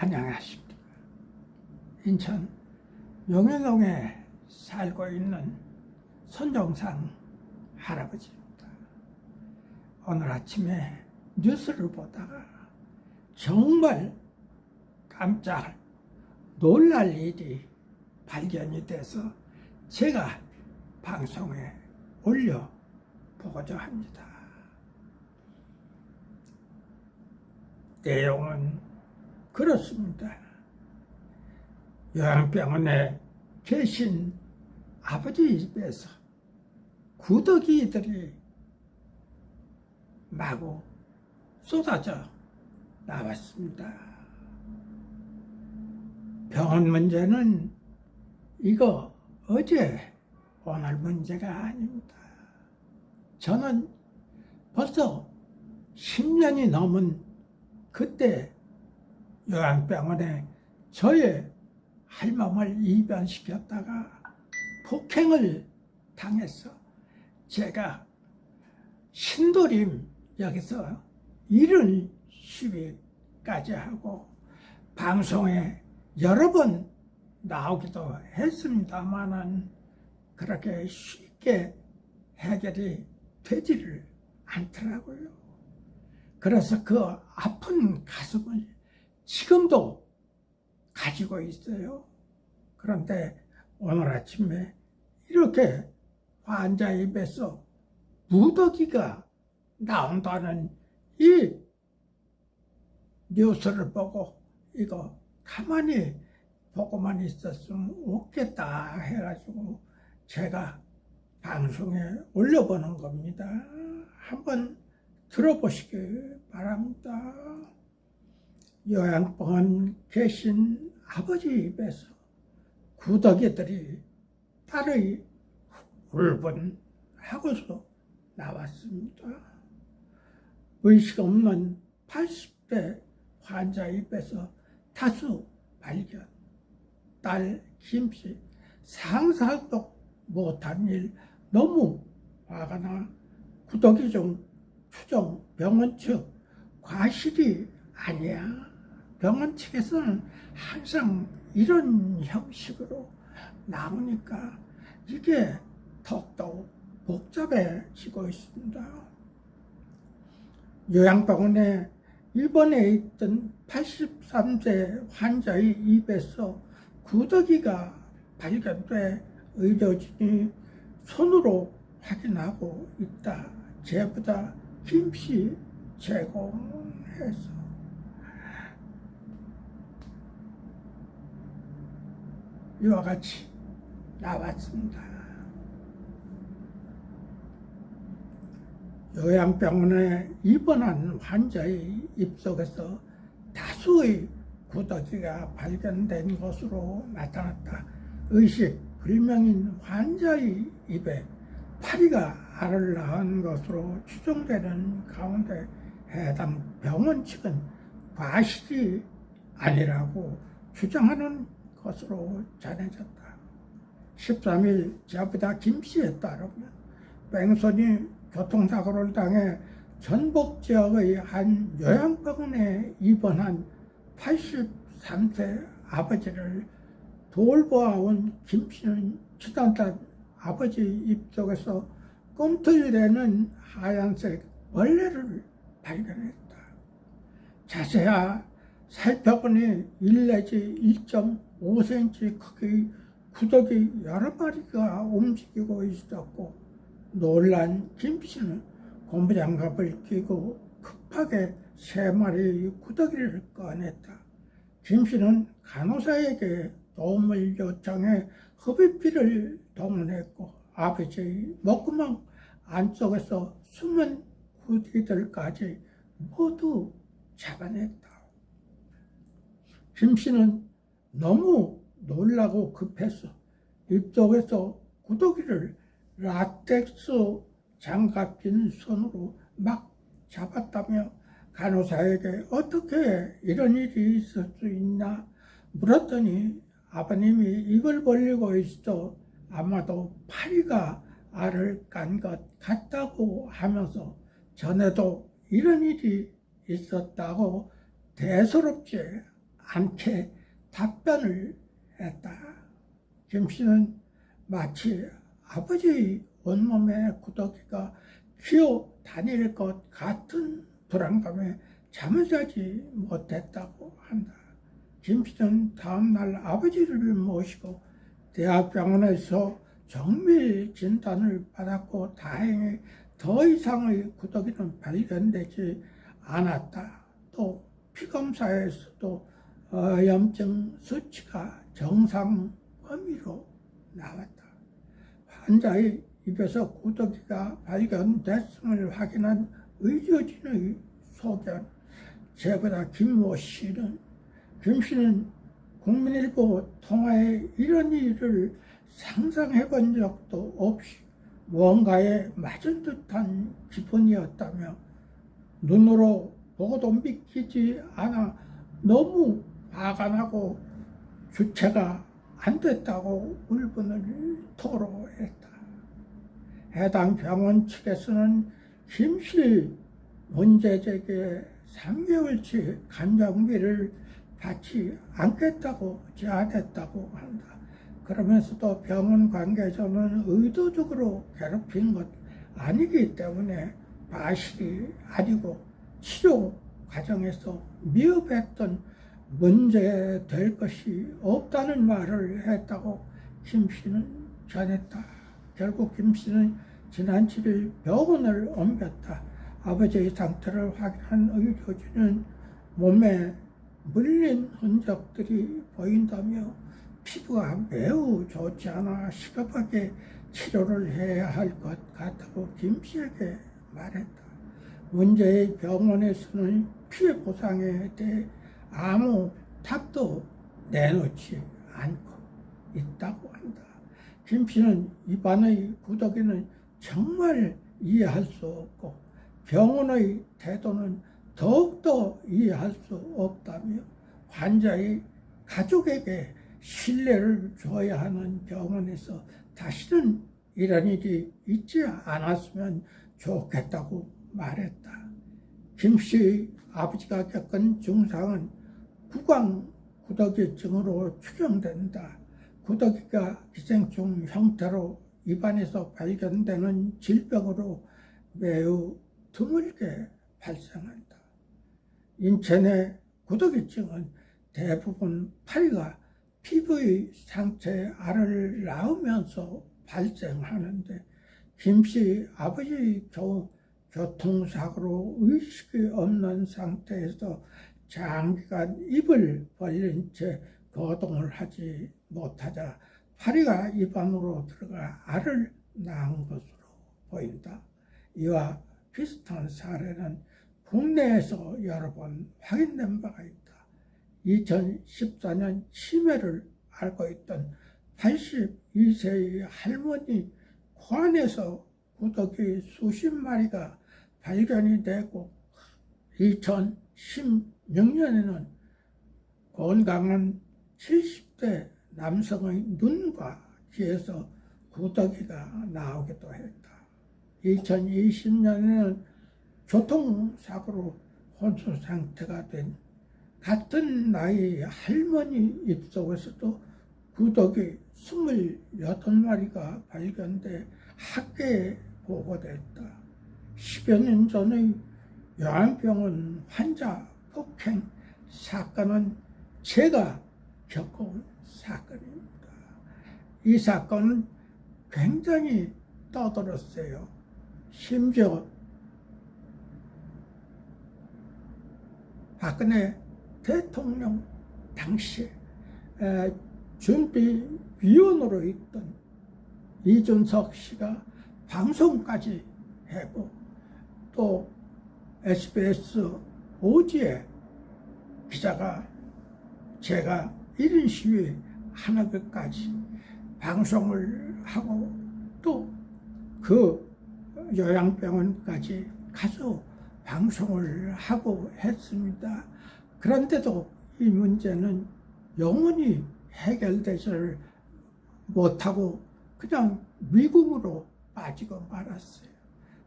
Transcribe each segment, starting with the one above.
안녕하십니까. 인천 용인동에 살고 있는 손종상 할아버지입니다. 오늘 아침에 뉴스를 보다가 정말 깜짝 놀랄 일이 발견이 돼서 제가 방송에 올려보고자 합니다. 내용은 그렇습니다. 요양병원에 계신 아버지 집에서 구더기들이 마구 쏟아져 나왔습니다. 병원 문제는 이거 어제 오늘 문제가 아닙니다. 저는 벌써 10년이 넘은 그때 요양병원에 저의 할멈을 입원시켰다가 폭행을 당해서 제가 신도림 여기서 이른 시위까지 하고 방송에 여러 번 나오기도 했습니다만은 그렇게 쉽게 해결이 되지를 않더라고요. 그래서 그 아픈 가슴을 지금도 가지고 있어요. 그런데 오늘 아침에 이렇게 환자 입에서 무더기가 나온다는 이 뉴스를 보고 이거 가만히 보고만 있었으면 없겠다 해가지고 제가 방송에 올려보는 겁니다. 한번 들어보시기 바랍니다. 요양병원 계신 아버지 입에서 구더기들이 딸의 울분하고서 나왔습니다. 의식 없는 80대 환자 입에서 다수 발견. 딸 김씨 상상도 못한 일 너무 화가 나 구더기 중 추정 병원 측 과실이 아니야. 병원 측에서는 항상 이런 형식으로 나오니까 이게 더욱더욱 복잡해지고 있습니다. 요양병원에 입원해 있던 83세 환자의 입에서 구더기가 발견돼 의료진이 손으로 확인하고 있다. 제보다 김씨 제공해서 이와 같이 나왔습니다. 요양병원에 입원한 환자의 입 속에서 다수의 구더기가 발견된 것으로 나타났다. 의식 불명인 환자의 입에 파리가 알을 낳은 것으로 추정되는 가운데 해당 병원 측은 과실이 아니라고 주장하는 것으로 전해졌다. 13일 제보다 김씨에 따르면 뺑소니 교통사고를 당해 전북 지역의 한 요양병원에 입원한 83세 아버지를 돌보아온 김씨는 지난달 아버지 입속에서 꿈틀대는 하얀색 벌레를 발견했다. 자세히 살펴보니 1 내지 1.5cm 크기의 구더기 여러 마리가 움직이고 있었고 놀란 김씨는 고무장갑을 끼고 급하게 3마리의 구더기를 꺼냈다. 김씨는 간호사에게 도움을 요청해 흡입기를 동원했고 아버지의 목구멍 안쪽에서 숨은 구더기들까지 모두 잡아냈다. 김씨는 너무 놀라고 급해서 입속에서 구더기를 라텍스 장갑 낀 손으로 막 잡았다며 간호사에게 어떻게 이런 일이 있을 수 있나 물었더니 아버님이 입을 벌리고 있어 아마도 파리가 알을 깐 것 같다고 하면서 전에도 이런 일이 있었다고 대수롭지 않게 답변을 했다. 김 씨는 마치 아버지의 온몸에 구더기가 기어 다닐 것 같은 불안감에 잠을 자지 못했다고 한다. 김 씨는 다음날 아버지를 모시고 대학병원에서 정밀 진단을 받았고 다행히 더 이상의 구더기는 발견되지 않았다. 또 피검사에서도 염증 수치가 정상 범위로 나왔다. 환자의 입에서 구더기가 발견됐음을 확인한 의료진의 소견. 제보다 김 씨는 국민일보 통화에 이런 일을 상상해 본 적도 없이 뭔가에 맞은 듯한 기분이었다며 눈으로 보고도 믿기지 않아 너무 화가 나고 주체가 안 됐다고 울분을 토로했다. 해당 병원 측에서는 김 씨 문제 제기에 3개월치 간병비를 받지 않겠다고 제안했다고 한다. 그러면서도 병원 관계자는 의도적으로 괴롭힌 것 아니기 때문에 과실이 아니고 치료 과정에서 미흡했던 문제 될 것이 없다는 말을 했다고 김 씨는 전했다. 결국 김 씨는 지난 7일 병원을 옮겼다. 아버지의 상태를 확인한 의료진은 몸에 물린 흔적들이 보인다며 피부가 매우 좋지 않아 시급하게 치료를 해야 할 것 같다고 김 씨에게 말했다. 문제의 병원에서는 피해 보상에 대해 아무 답도 내놓지 않고 있다고 한다. 김 씨는 입안의 구더기는 정말 이해할 수 없고 병원의 태도는 더욱더 이해할 수 없다며 환자의 가족에게 신뢰를 줘야 하는 병원에서 다시는 이런 일이 있지 않았으면 좋겠다고 말했다. 김 씨의 아버지가 겪은 증상은 구강 구더기증으로 추정된다. 구더기가 기생충 형태로 입안에서 발견되는 질병으로 매우 드물게 발생한다. 인체 내 구더기증은 대부분 파리가 피부의 상처에 알을 낳으면서 발생하는데 김 씨 아버지의 경우 교통사고로 의식이 없는 상태에서 장기간 입을 벌린 채 거동을 하지 못하자 파리가 입안으로 들어가 알을 낳은 것으로 보인다. 이와 비슷한 사례는 국내에서 여러 번 확인된 바가 있다. 2014년 치매를 앓고 있던 82세의 할머니 관에서 구더기 수십 마리가 발견이 되고 2016년에는 건강한 70대 남성의 눈과 귀에서 구더기가 나오기도 했다. 2020년에는 교통사고로 혼수 상태가 된 같은 나이의 할머니 입속에서도 구더기 28마리가 발견돼 학계에 보고됐다. 10여 년 전의 요한병원 환자 폭행 사건은 제가 겪어온 사건입니다. 이 사건은 굉장히 떠들었어요. 심지어 박근혜 대통령 당시에 준비위원으로 있던 이준석 씨가 방송까지 하고 또 SBS 오지에 기자가 제가 1인 시위 하는 것까지 방송을 하고 또 그 요양병원까지 가서 방송을 하고 했습니다. 그런데도 이 문제는 영원히 해결되지를 못하고 그냥 미궁으로 빠지고 말았어요.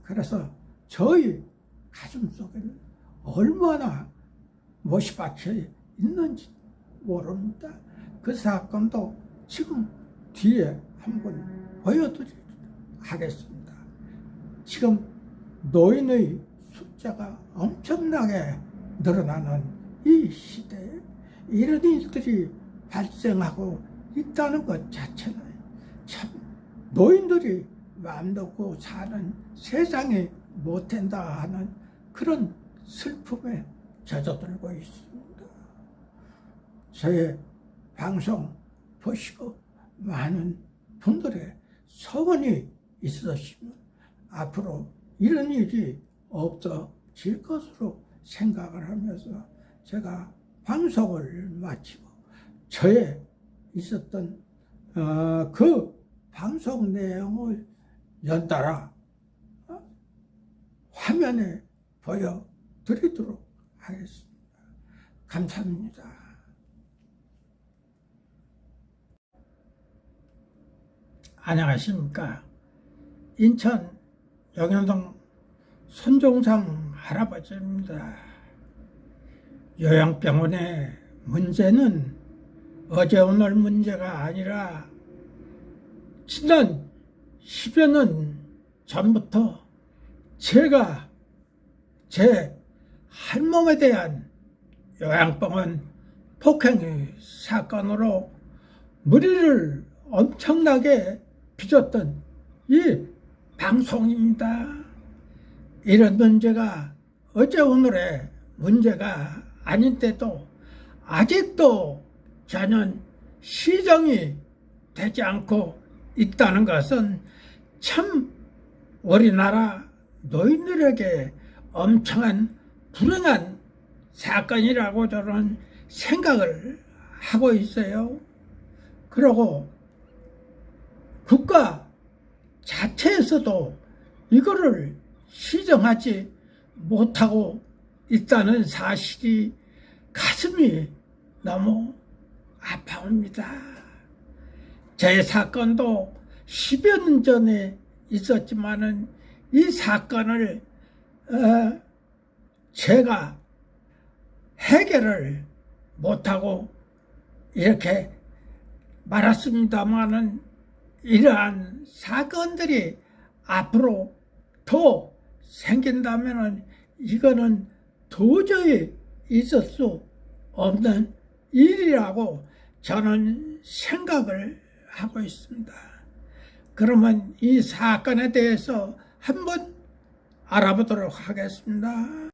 그래서 저희 가슴 속에는 얼마나 못이 박혀 있는지 모릅니다. 그 사건도 지금 뒤에 한번 보여드리도록 하겠습니다. 지금 노인의 숫자가 엄청나게 늘어나는 이 시대에 이런 일들이 발생하고 있다는 것 자체는 참 노인들이 마음 놓고 사는 세상이 못 된다 하는 그런 슬픔에 젖어들고 있습니다. 저의 방송 보시고 많은 분들의 소원이 있으시면 앞으로 이런 일이 없어질 것으로 생각을 하면서 제가 방송을 마치고 저의 있었던 그 방송 내용을 연달아 화면에 보여드리도록 하겠습니다. 감사합니다. 안녕하십니까. 인천 영현동 손종상 할아버지입니다. 요양병원의 문제는 어제 오늘 문제가 아니라 지난 10여 년 전부터 제가 제 할멈에 대한 요양병원 폭행 사건으로 머리를 엄청나게 빚었던 이 방송입니다. 이런 문제가 어제 오늘의 문제가 아닌데도 아직도 전혀 시정이 되지 않고 있다는 것은 참 우리나라 노인들에게 엄청난 불행한 사건이라고 저는 생각을 하고 있어요. 그리고 국가 자체에서도 이거를 시정하지 못하고 있다는 사실이 가슴이 너무 아파옵니다. 제 사건도 10여 년 전에 있었지만은 이 사건을 제가 해결을 못하고 이렇게 말았습니다만은 이러한 사건들이 앞으로 더 생긴다면은 이거는 도저히 있을 수 없는 일이라고 저는 생각을 하고 있습니다. 그러면 이 사건에 대해서 한번 알아보도록 하겠습니다.